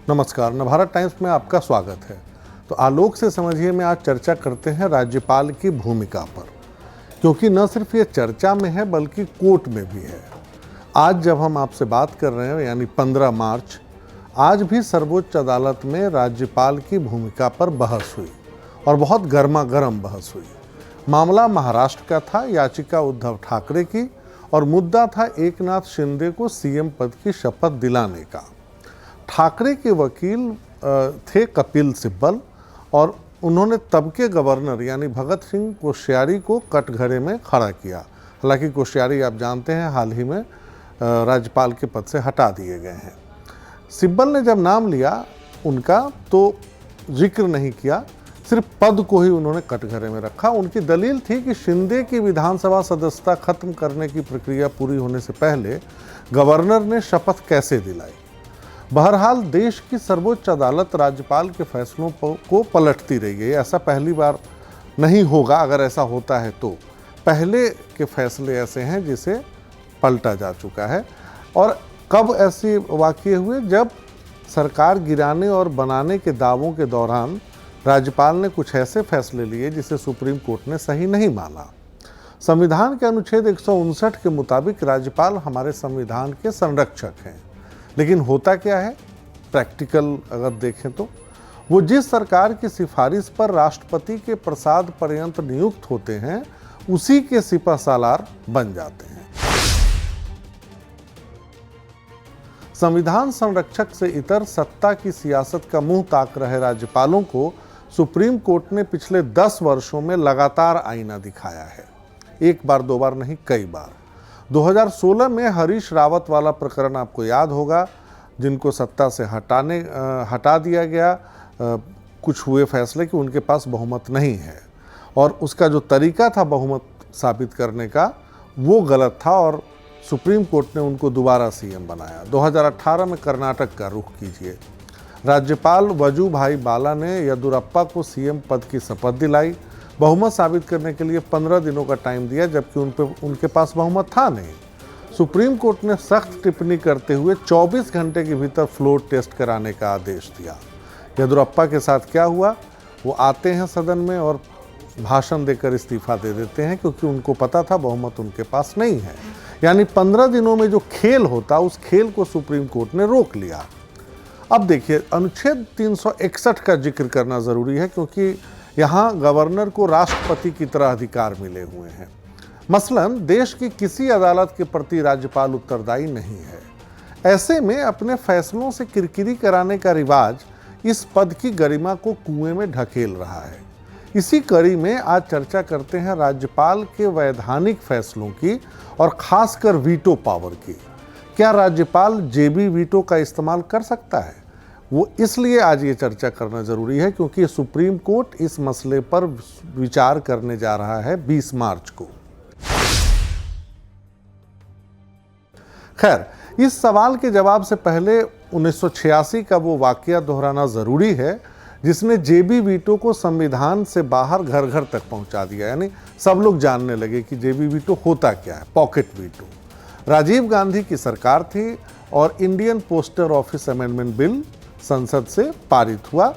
नमस्कार, नवभारत टाइम्स में आपका स्वागत है। तो आलोक से समझिए में आज चर्चा करते हैं राज्यपाल की भूमिका पर, क्योंकि न सिर्फ ये चर्चा में है बल्कि कोर्ट में भी है। आज जब हम आपसे बात कर रहे हैं यानी 15 मार्च, आज भी सर्वोच्च अदालत में राज्यपाल की भूमिका पर बहस हुई और बहुत गर्मा गर्म बहस हुई। मामला महाराष्ट्र का था, याचिका उद्धव ठाकरे की, और मुद्दा था एकनाथ शिंदे को सीएम पद की शपथ दिलाने का। ठाकरे के वकील थे कपिल सिब्बल और उन्होंने तब के गवर्नर यानी भगत सिंह कोश्यारी को कटघरे में खड़ा किया। हालांकि कोश्यारी आप जानते हैं हाल ही में राज्यपाल के पद से हटा दिए गए हैं। सिब्बल ने जब नाम लिया उनका तो जिक्र नहीं किया, सिर्फ पद को ही उन्होंने कटघरे में रखा। उनकी दलील थी कि शिंदे की विधानसभा सदस्यता खत्म करने की प्रक्रिया पूरी होने से पहले गवर्नर ने शपथ कैसे दिलाई। बहरहाल देश की सर्वोच्च अदालत राज्यपाल के फैसलों को पलटती रही है। ऐसा पहली बार नहीं होगा, अगर ऐसा होता है तो पहले के फैसले ऐसे हैं जिसे पलटा जा चुका है। और कब ऐसे वाक़ये हुए? जब सरकार गिराने और बनाने के दावों के दौरान राज्यपाल ने कुछ ऐसे फैसले लिए जिसे सुप्रीम कोर्ट ने सही नहीं माना। संविधान के अनुच्छेद 159 के मुताबिक राज्यपाल हमारे संविधान के संरक्षक हैं, लेकिन होता क्या है प्रैक्टिकल अगर देखें तो वो जिस सरकार की सिफारिश पर राष्ट्रपति के प्रसाद पर्यंत नियुक्त होते हैं उसी के सिपहसालार बन जाते हैं। संविधान संरक्षक से इतर सत्ता की सियासत का मुंह ताक रहे राज्यपालों को सुप्रीम कोर्ट ने पिछले 10 वर्षों में लगातार आईना दिखाया है। एक बार दो बार नहीं, कई बार। 2016 में हरीश रावत वाला प्रकरण आपको याद होगा, जिनको सत्ता से हटा दिया गया। कुछ हुए फैसले कि उनके पास बहुमत नहीं है और उसका जो तरीका था बहुमत साबित करने का वो गलत था और सुप्रीम कोर्ट ने उनको दोबारा सीएम बनाया। 2018 में कर्नाटक का रुख कीजिए, राज्यपाल वजुभाई बाला ने येदियुरप्पा को सीएम पद की शपथ दिलाई। बहुमत साबित करने के लिए 15 दिनों का टाइम दिया, जबकि उनके पास बहुमत था नहीं। सुप्रीम कोर्ट ने सख्त टिप्पणी करते हुए 24 घंटे के भीतर फ्लोर टेस्ट कराने का आदेश दिया। येदियुरप्पा के साथ क्या हुआ? वो आते हैं सदन में और भाषण देकर इस्तीफा दे देते हैं, क्योंकि उनको पता था बहुमत उनके पास नहीं है। यानी 15 दिनों में जो खेल होता उस खेल को सुप्रीम कोर्ट ने रोक लिया। अब देखिए, अनुच्छेद 361 का जिक्र करना ज़रूरी है, क्योंकि यहाँ गवर्नर को राष्ट्रपति की तरह अधिकार मिले हुए हैं। मसलन देश की किसी अदालत के प्रति राज्यपाल उत्तरदायी नहीं है। ऐसे में अपने फैसलों से किरकिरी कराने का रिवाज इस पद की गरिमा को कुएं में ढकेल रहा है। इसी कड़ी में आज चर्चा करते हैं राज्यपाल के वैधानिक फैसलों की और खासकर वीटो पावर की। क्या राज्यपाल जेबी वीटो का इस्तेमाल कर सकता है? वो इसलिए आज ये चर्चा करना ज़रूरी है क्योंकि सुप्रीम कोर्ट इस मसले पर विचार करने जा रहा है 20 मार्च को। खैर, इस सवाल के जवाब से पहले 1986 का वो वाकया दोहराना ज़रूरी है जिसने जेबी वीटो को संविधान से बाहर घर घर तक पहुंचा दिया। यानी सब लोग जानने लगे कि जेबी वीटो होता क्या है, पॉकेट वीटो। राजीव गांधी की सरकार थी और Indian postal office amendment bill संसद से पारित हुआ।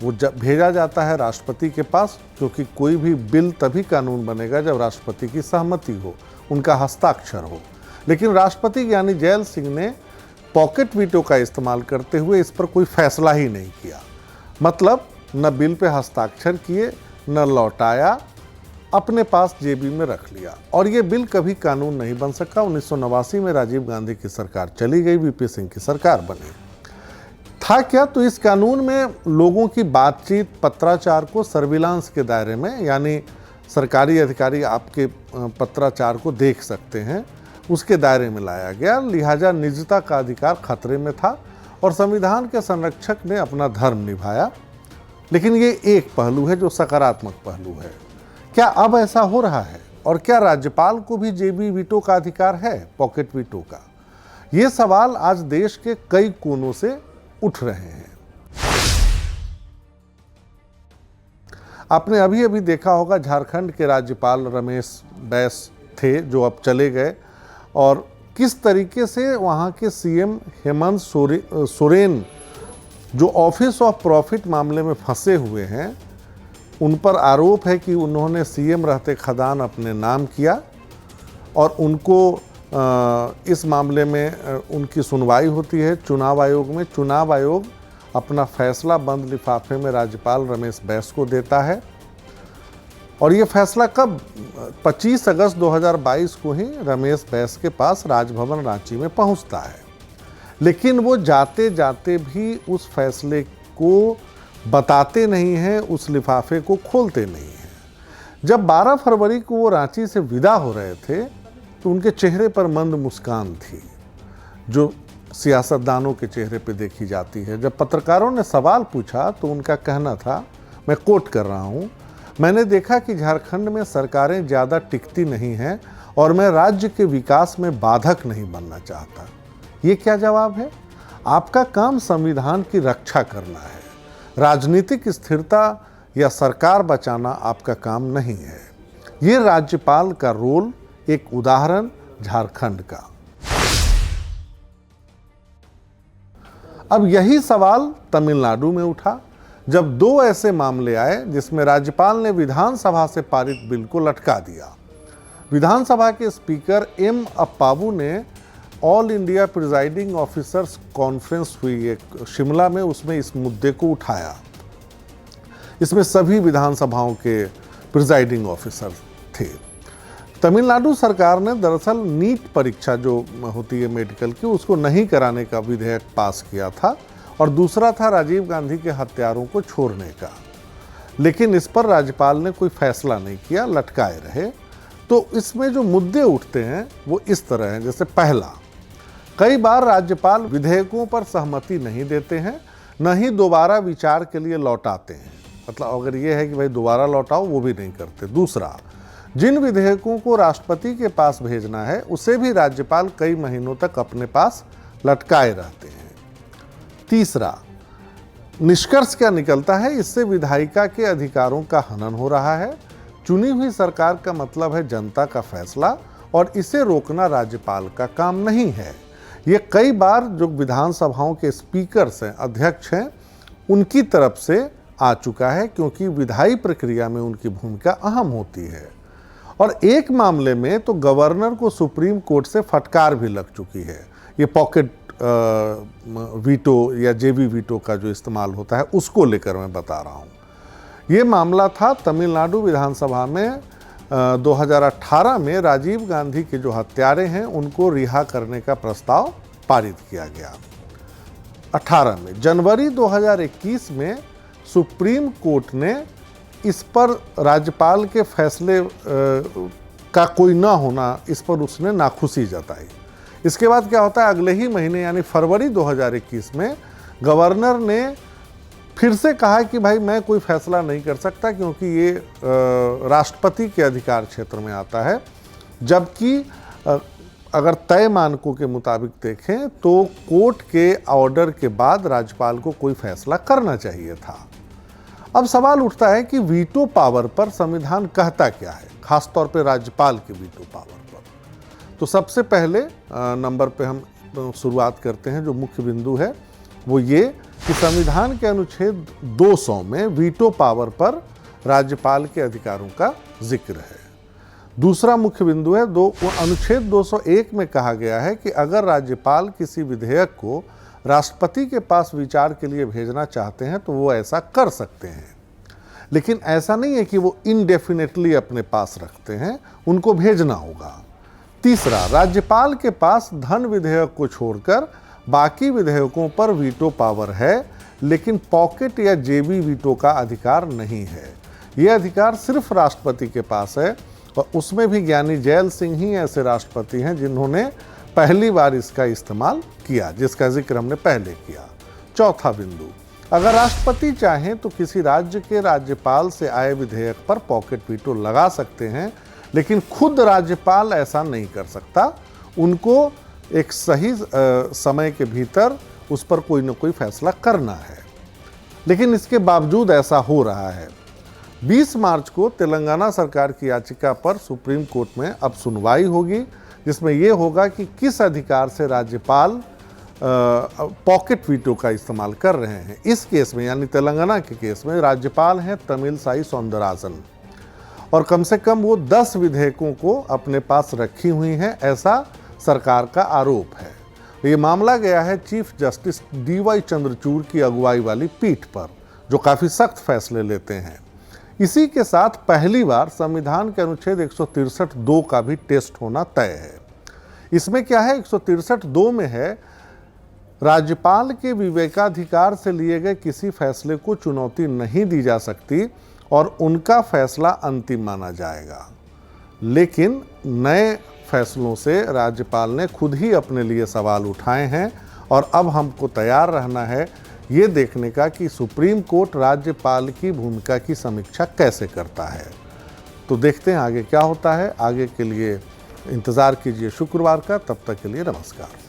वो जब भेजा जाता है राष्ट्रपति के पास, क्योंकि कोई भी बिल तभी कानून बनेगा जब राष्ट्रपति की सहमति हो, उनका हस्ताक्षर हो। लेकिन राष्ट्रपति यानी जैल सिंह ने पॉकेट वीटो का इस्तेमाल करते हुए इस पर कोई फैसला ही नहीं किया। मतलब न बिल पे हस्ताक्षर किए, न लौटाया, अपने पास जेबी में रख लिया। और ये बिल कभी कानून नहीं बन सका। 1989 में राजीव गांधी की सरकार चली गई, वीपी सिंह की सरकार बनी। था क्या? तो इस कानून में लोगों की बातचीत, पत्राचार को सर्विलांस के दायरे में, यानी सरकारी अधिकारी आपके पत्राचार को देख सकते हैं, उसके दायरे में लाया गया। लिहाजा निजता का अधिकार खतरे में था और संविधान के संरक्षक ने अपना धर्म निभाया। लेकिन ये एक पहलू है जो सकारात्मक पहलू है। क्या अब ऐसा हो रहा है? और क्या राज्यपाल को भी जेबी वीटो का अधिकार है, पॉकेट वीटो का? ये सवाल आज देश के कई कोनों से उठ रहे हैं। आपने अभी अभी देखा होगा झारखंड के राज्यपाल रमेश बैस थे जो अब चले गए, और किस तरीके से वहाँ के सीएम हेमंत सोरेन जो ऑफिस ऑफ प्रॉफिट मामले में फंसे हुए हैं उन पर आरोप है कि उन्होंने सीएम रहते खदान अपने नाम किया और उनको इस मामले में उनकी सुनवाई होती है चुनाव आयोग में। चुनाव आयोग अपना फैसला बंद लिफाफे में राज्यपाल रमेश बैस को देता है और ये फैसला कब 25 अगस्त 2022 को ही रमेश बैस के पास राजभवन रांची में पहुंचता है। लेकिन वो जाते जाते भी उस फैसले को बताते नहीं हैं, उस लिफाफे को खोलते नहीं हैं। जब 12 फरवरी को वो रांची से विदा हो रहे थे तो उनके चेहरे पर मंद मुस्कान थी जो सियासतदानों के चेहरे पे देखी जाती है। जब पत्रकारों ने सवाल पूछा तो उनका कहना था, मैं कोट कर रहा हूँ, मैंने देखा कि झारखंड में सरकारें ज़्यादा टिकती नहीं हैं और मैं राज्य के विकास में बाधक नहीं बनना चाहता। ये क्या जवाब है? आपका काम संविधान की रक्षा करना है, राजनीतिक स्थिरता या सरकार बचाना आपका काम नहीं है। ये राज्यपाल का रोल, एक उदाहरण झारखंड का। अब यही सवाल तमिलनाडु में उठा जब 2 ऐसे मामले आए जिसमें राज्यपाल ने विधानसभा से पारित बिल को लटका दिया। विधानसभा के स्पीकर एम अप्पावू ने all India presiding officers conference हुई एक शिमला में, उसमें इस मुद्दे को उठाया। इसमें सभी विधानसभाओं के प्रिजाइडिंग ऑफिसर थे। तमिलनाडु सरकार ने दरअसल नीट परीक्षा जो होती है मेडिकल की, उसको नहीं कराने का विधेयक पास किया था और दूसरा था राजीव गांधी के हत्यारों को छोड़ने का। लेकिन इस पर राज्यपाल ने कोई फैसला नहीं किया, लटकाए रहे। तो इसमें जो मुद्दे उठते हैं वो इस तरह हैं। जैसे पहला, कई बार राज्यपाल विधेयकों पर सहमति नहीं देते हैं, न ही दोबारा विचार के लिए लौटाते हैं। मतलब अगर ये है कि भाई दोबारा लौटाओ, वो भी नहीं करते। दूसरा, जिन विधेयकों को राष्ट्रपति के पास भेजना है उसे भी राज्यपाल कई महीनों तक अपने पास लटकाए रहते हैं। तीसरा, निष्कर्ष क्या निकलता है? इससे विधायिका के अधिकारों का हनन हो रहा है। चुनी हुई सरकार का मतलब है जनता का फैसला और इसे रोकना राज्यपाल का काम नहीं है। ये कई बार जो विधानसभाओं के स्पीकर्स हैं, अध्यक्ष हैं, उनकी तरफ से आ चुका है क्योंकि विधायी प्रक्रिया में उनकी भूमिका अहम होती है। और एक मामले में तो गवर्नर को सुप्रीम कोर्ट से फटकार भी लग चुकी है। ये पॉकेट वीटो या जेबी वीटो का जो इस्तेमाल होता है उसको लेकर मैं बता रहा हूँ। ये मामला था तमिलनाडु विधानसभा में 2018 में राजीव गांधी के जो हत्यारे हैं उनको रिहा करने का प्रस्ताव पारित किया गया 18 में। जनवरी 2021 में सुप्रीम कोर्ट ने इस पर राज्यपाल के फैसले का कोई ना होना, इस पर उसने नाखुशी जताई। इसके बाद क्या होता है, अगले ही महीने यानी फरवरी 2021 में गवर्नर ने फिर से कहा कि भाई मैं कोई फैसला नहीं कर सकता क्योंकि ये राष्ट्रपति के अधिकार क्षेत्र में आता है। जबकि अगर तय मानकों के मुताबिक देखें तो कोर्ट के ऑर्डर के बाद राज्यपाल को कोई फैसला करना चाहिए था। अब सवाल उठता है कि वीटो पावर पर संविधान कहता क्या है, खासतौर पे राज्यपाल के वीटो पावर पर। तो सबसे पहले नंबर पे हम शुरुआत करते हैं। जो मुख्य बिंदु है वो ये कि संविधान के अनुच्छेद 200 में वीटो पावर पर राज्यपाल के अधिकारों का जिक्र है। दूसरा मुख्य बिंदु है अनुच्छेद 201 में कहा गया है कि अगर राज्यपाल किसी विधेयक को राष्ट्रपति के पास विचार के लिए भेजना चाहते हैं तो वो ऐसा कर सकते हैं। लेकिन ऐसा नहीं है कि वो इनडेफिनेटली अपने पास रखते हैं, उनको भेजना होगा। तीसरा, राज्यपाल के पास धन विधेयक को छोड़कर बाकी विधेयकों पर वीटो पावर है, लेकिन पॉकेट या जेबी वीटो का अधिकार नहीं है। ये अधिकार सिर्फ राष्ट्रपति के पास है और उसमें भी ज्ञानी जैल सिंह ही ऐसे राष्ट्रपति हैं जिन्होंने पहली बार इसका इस्तेमाल किया, जिसका जिक्र हमने पहले किया। चौथा बिंदु, अगर राष्ट्रपति चाहें तो किसी राज्य के राज्यपाल से आए विधेयक पर पॉकेट वीटो लगा सकते हैं, लेकिन खुद राज्यपाल ऐसा नहीं कर सकता। उनको एक सही समय के भीतर उस पर कोई न कोई फैसला करना है। लेकिन इसके बावजूद ऐसा हो रहा है। 20 मार्च को तेलंगाना सरकार की याचिका पर सुप्रीम कोर्ट में अब सुनवाई होगी, जिसमें यह होगा कि किस अधिकार से राज्यपाल पॉकेट वीटो का इस्तेमाल कर रहे हैं। इस केस में यानी तेलंगाना के केस में राज्यपाल हैं तमिलसाई सौंदरराजन और कम से कम वो 10 विधेयकों को अपने पास रखी हुई हैं, ऐसा सरकार का आरोप है। ये मामला गया है चीफ जस्टिस DY चंद्रचूड़ की अगुवाई वाली पीठ पर, जो काफ़ी सख्त फैसले लेते हैं। इसी के साथ पहली बार संविधान के अनुच्छेद 163(2) का भी टेस्ट होना तय है। इसमें क्या है, 163(2) में है राज्यपाल के विवेकाधिकार से लिए गए किसी फैसले को चुनौती नहीं दी जा सकती और उनका फैसला अंतिम माना जाएगा। लेकिन नए फैसलों से राज्यपाल ने खुद ही अपने लिए सवाल उठाए हैं और अब हमको तैयार रहना है ये देखने का कि सुप्रीम कोर्ट राज्यपाल की भूमिका की समीक्षा कैसे करता है। तो देखते हैं आगे क्या होता है। आगे के लिए इंतज़ार कीजिए शुक्रवार का। तब तक के लिए नमस्कार।